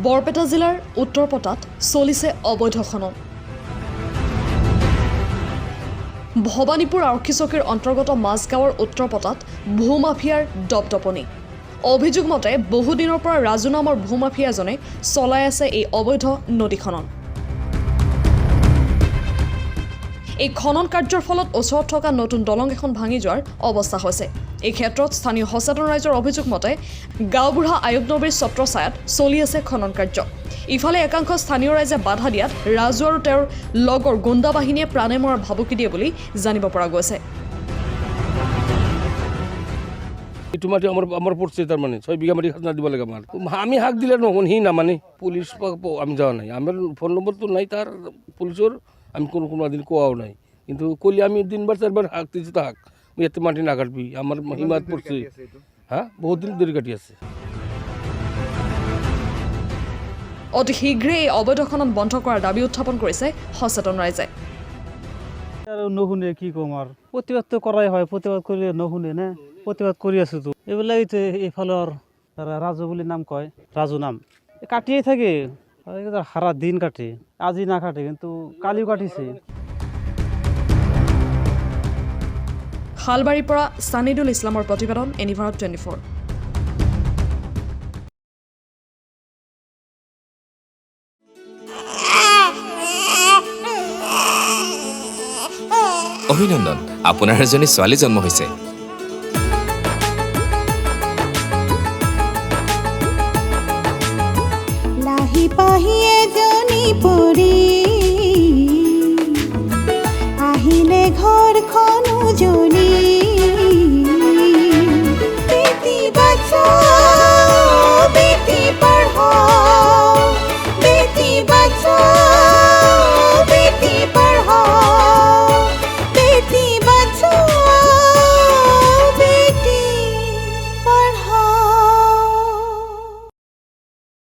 বৰপেটা জিলাৰ উত্তৰপটাত চলিছে অবৈধ খনন। ভবানীপুৰ আৰক্ষী চকীৰ অন্তৰ্গত মাজগাঁৱৰ উত্তৰপটাত ভূমাফিয়াৰ দপদপনি। অভিযোগ মতে বহুদিনৰ পৰা ৰাজু নামৰ ভূমাফিয়া এজনে চলাই আছে এই অবৈধ নদী খনন। এই খনন কাৰ্যৰ ফলত ওচৰত থকা নতুন দলং এখন ভাঙি যোৱাৰ অৱস্থা হৈছে। এই ক্ষেত্ৰত স্থানীয় সচেতন ৰাইজৰ অভিযোগ মতে গাঁওবুঢ়া আয়ুব নবীৰ ছত্ৰছায়াত চলি আছে খনন কাৰ্য। ইফালে একাংশ স্থানীয় ৰাইজে বাধা দিয়াত ৰাজু আৰু তেওঁৰ লগৰ গুণ্ডা বাহিনীয়ে প্ৰাণে মৰাৰ ভাবুকি দিয়ে বুলি জানিব পৰা গৈছে। এইটো মাটি আমার পড়ছে, তার মানে 6 বিঘা মাটি খাজনা দিব লাগে আমার। আমি হাক দিলে নহন, হি না মানে পুলিশ আমি যাওয়া নাই, আমার ফোন নম্বর তো নাই তার পুলিশের, আমি কোনো দিন কোয়াও নাই। কিন্তু কলি আমি 3বার 4বার হাক দিয়েছি, তো হাক এতে মাটি না কাটবি, আমার হিমাত পড়ছে। হ্যাঁ, বহুত দিন ধরে কাটি আছে। অতি শীঘ্ৰেই এই অবৈধ খনন বন্ধ কৰাৰ দাবী উত্থাপন কৰিছে সচেতন ৰাইজে। আর নহুনে কি কম আর প্রতিবাদ তো করাই হয়, প্রতিবাদ করলে নহুনে না, প্রতিবাদ করি আছে তো এইবেলাই তো এইফালের তারা রাজু বলে নাম কয়, রাজু নাম কাটিয়ে থাকে সারা দিন কাটে, আজি না কাটে কিন্তু কালিও কাটিছে। শালবাৰীৰ পৰা ছানিদুল ইছলামৰ প্ৰতিবেদন, এনিভাৰত 24। অভিনন্দন, আপোনাৰ এজনী ছোৱালী জন্ম হৈছে। লাহি পাহি এজনী